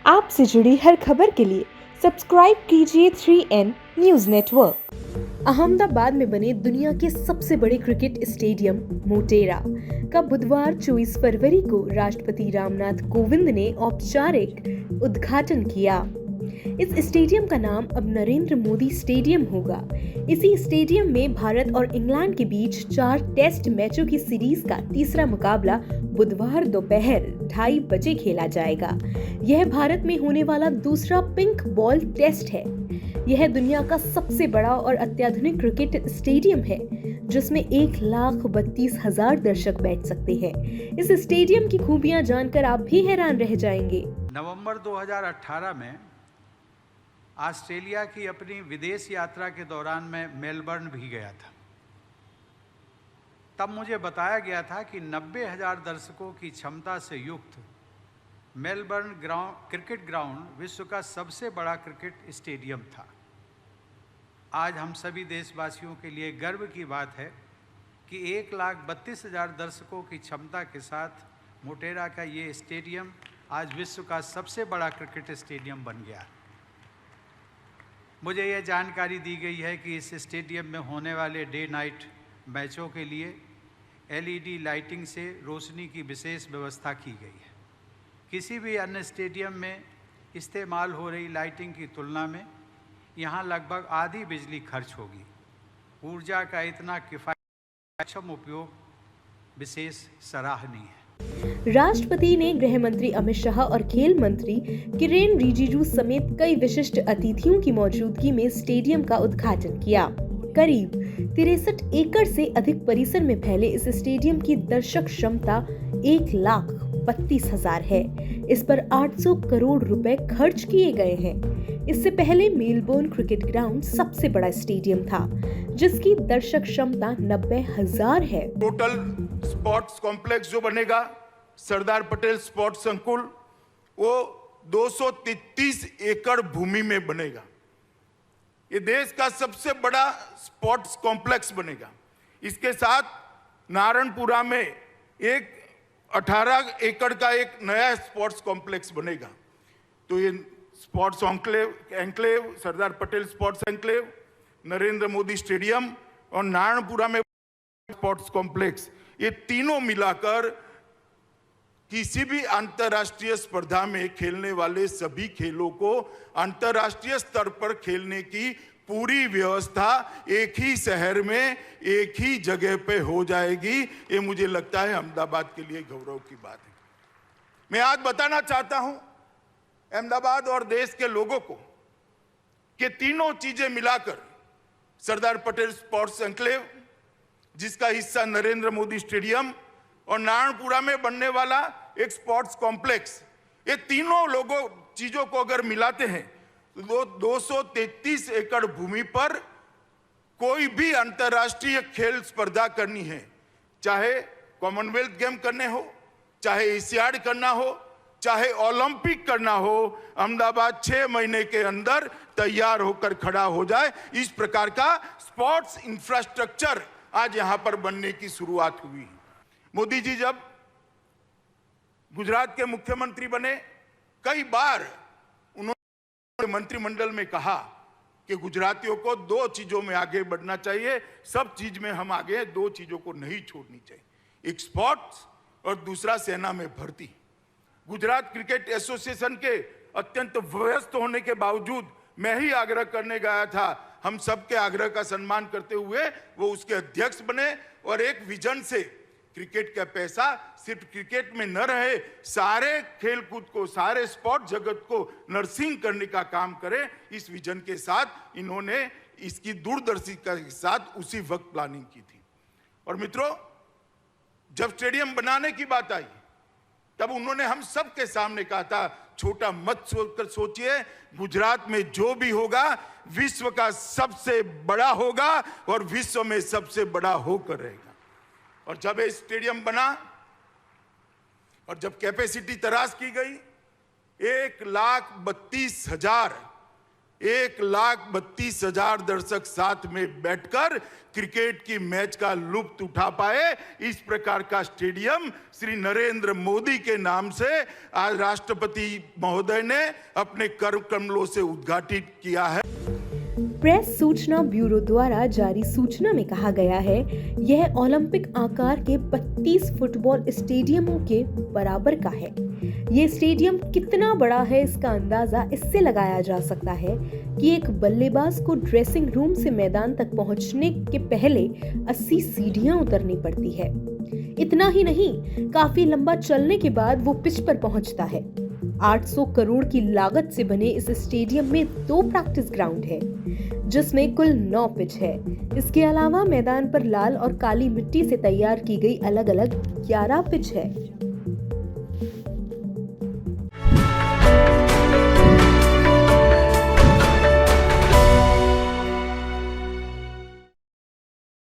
आपसे जुड़ी हर खबर के लिए सब्सक्राइब कीजिए 3N न्यूज़ नेटवर्क। अहमदाबाद में बने दुनिया के सबसे बड़े क्रिकेट स्टेडियम मोटेरा का बुधवार 24 फरवरी को राष्ट्रपति रामनाथ कोविंद ने औपचारिक उद्घाटन किया। इस स्टेडियम का नाम अब नरेंद्र मोदी स्टेडियम होगा। इसी स्टेडियम में भारत और इंग्लैंड के बीच 4 टेस्ट मैचों की सीरीज का तीसरा मुकाबला बुधवार दोपहर 2:30 बजे खेला जाएगा। यह भारत में होने वाला दूसरा पिंक बॉल टेस्ट है। यह दुनिया का सबसे बड़ा और अत्याधुनिक क्रिकेट स्टेडियम है, जिसमें 1,32,000 दर्शक बैठ सकते हैं। इस स्टेडियम की खूबियां जानकर आप भी हैरान रह जाएंगे। नवंबर 2018 में ऑस्ट्रेलिया की अपनी विदेश यात्रा के दौरान मैं मेलबर्न भी गया था। तब मुझे बताया गया था कि 90,000 दर्शकों की क्षमता से युक्त मेलबर्न क्रिकेट ग्राउंड विश्व का सबसे बड़ा क्रिकेट स्टेडियम था। आज हम सभी देशवासियों के लिए गर्व की बात है कि 1,32,000 दर्शकों की क्षमता के साथ मोटेरा का ये स्टेडियम आज विश्व का सबसे बड़ा क्रिकेट स्टेडियम बन गया। मुझे यह जानकारी दी गई है कि इस स्टेडियम में होने वाले डे नाइट मैचों के लिए LED लाइटिंग से रोशनी की विशेष व्यवस्था की गई है। किसी भी अन्य स्टेडियम में इस्तेमाल हो रही लाइटिंग की तुलना में यहाँ लगभग आधी बिजली खर्च होगी। ऊर्जा का इतना किफायती उपयोग विशेष सराहनीय है। राष्ट्रपति ने गृह मंत्री अमित शाह और खेल मंत्री किरेन रिजिजू समेत कई विशिष्ट अतिथियों की मौजूदगी में स्टेडियम का उद्घाटन किया। करीब 63 एकड़ से अधिक परिसर में फैले इस स्टेडियम की दर्शक क्षमता 1,32,000 है। इस पर 800 करोड़ रुपए खर्च किए गए हैं। इससे पहले मेलबोर्न क्रिकेट ग्राउंड सबसे बड़ा स्टेडियम था, जिसकी दर्शक क्षमता 90,000 है। टोटल स्पोर्ट्स कॉम्प्लेक्स जो बनेगा सरदार पटेल स्पोर्ट्स संकुल, वो 233 एकड़ भूमि में बनेगा। ये देश का सबसे बड़ा स्पोर्ट्स कॉम्प्लेक्स बनेगा। इसके साथ नारायणपुरा में एक 18 एकड़ का एक नया स्पोर्ट्स कॉम्प्लेक्स बनेगा। तो ये sports enclave, Sardar Patel sports enclave, Narendra Modi stadium और नारायणपुरा में स्पोर्ट्स कॉम्प्लेक्स, ये तीनों मिलाकर किसी भी अंतर्राष्ट्रीय स्पर्धा में खेलने वाले सभी खेलों को अंतर्राष्ट्रीय स्तर पर खेलने की पूरी व्यवस्था एक ही शहर में एक ही जगह पे हो जाएगी। ये मुझे लगता है अहमदाबाद के लिए गौरव की बात है। मैं आज बताना चाहता हूं अहमदाबाद और देश के लोगों को कि तीनों चीजें मिलाकर सरदार पटेल स्पोर्ट्स एन्क्लेव, जिसका हिस्सा नरेंद्र मोदी स्टेडियम और नारायणपुरा में बनने वाला एक स्पोर्ट्स कॉम्प्लेक्स, ये तीनों चीजों को अगर मिलाते हैं तो 233 एकड़ भूमि पर कोई भी अंतर्राष्ट्रीय खेल स्पर्धा करनी है, चाहे कॉमनवेल्थ गेम करने हो, चाहे एशियाड करना हो, चाहे ओलंपिक करना हो, अहमदाबाद 6 महीने के अंदर तैयार होकर खड़ा हो जाए। इस प्रकार का स्पोर्ट्स इंफ्रास्ट्रक्चर आज यहां पर बनने की शुरुआत हुई। मोदी जी जब गुजरात के मुख्यमंत्री बने, कई बार उन्होंने मंत्रिमंडल में कहा कि गुजरातियों को 2 चीजों में आगे बढ़ना चाहिए, सब चीज में हम आगे, 2 चीजों को नहीं छोड़नी चाहिए, एक स्पोर्ट्स और दूसरा सेना में भर्ती। गुजरात क्रिकेट एसोसिएशन के अत्यंत व्यस्त होने के बावजूद मैं ही आग्रह करने गया था, हम सबके आग्रह का सम्मान करते हुए वो उसके अध्यक्ष बने और एक विजन से क्रिकेट का पैसा सिर्फ क्रिकेट में न रहे, सारे खेलकूद को, सारे स्पोर्ट जगत को नर्सिंग करने का काम करें। इस विजन के साथ इन्होंने इसकी दूरदर्शिता के साथ उसी वक्त प्लानिंग की थी। और मित्रों, जब स्टेडियम बनाने की बात आई तब उन्होंने हम सब के सामने कहा था, छोटा मत सोचकर सोचिए, गुजरात में जो भी होगा विश्व का सबसे बड़ा होगा और विश्व में सबसे बड़ा होकर रहेगा। और जब ये स्टेडियम बना और जब कैपेसिटी तराश की गई, 1,32,000 1,32,000 दर्शक साथ में बैठकर क्रिकेट की मैच का लुत्फ उठा पाए, इस प्रकार का स्टेडियम श्री नरेंद्र मोदी के नाम से आज राष्ट्रपति महोदय ने अपने कर कमलों से उद्घाटित किया है। प्रेस सूचना ब्यूरो द्वारा जारी सूचना में कहा गया है, यह ओलंपिक आकार के 32 फुटबॉल स्टेडियमों के बराबर का है। ये स्टेडियम कितना बड़ा है इसका अंदाजा इससे लगाया जा सकता है कि एक बल्लेबाज को ड्रेसिंग रूम से मैदान तक पहुंचने के पहले 80 सीढ़ियां उतरनी पड़ती है। इतना ही नहीं, काफी लंबा चलने के बाद वो पिच पर पहुंचता है। 800 करोड़ की लागत से बने इस स्टेडियम में 2 प्रैक्टिस ग्राउंड है, जिसमें कुल 9 पिच है। इसके अलावा मैदान पर लाल और काली मिट्टी से तैयार की गई अलग-अलग 11 पिच है।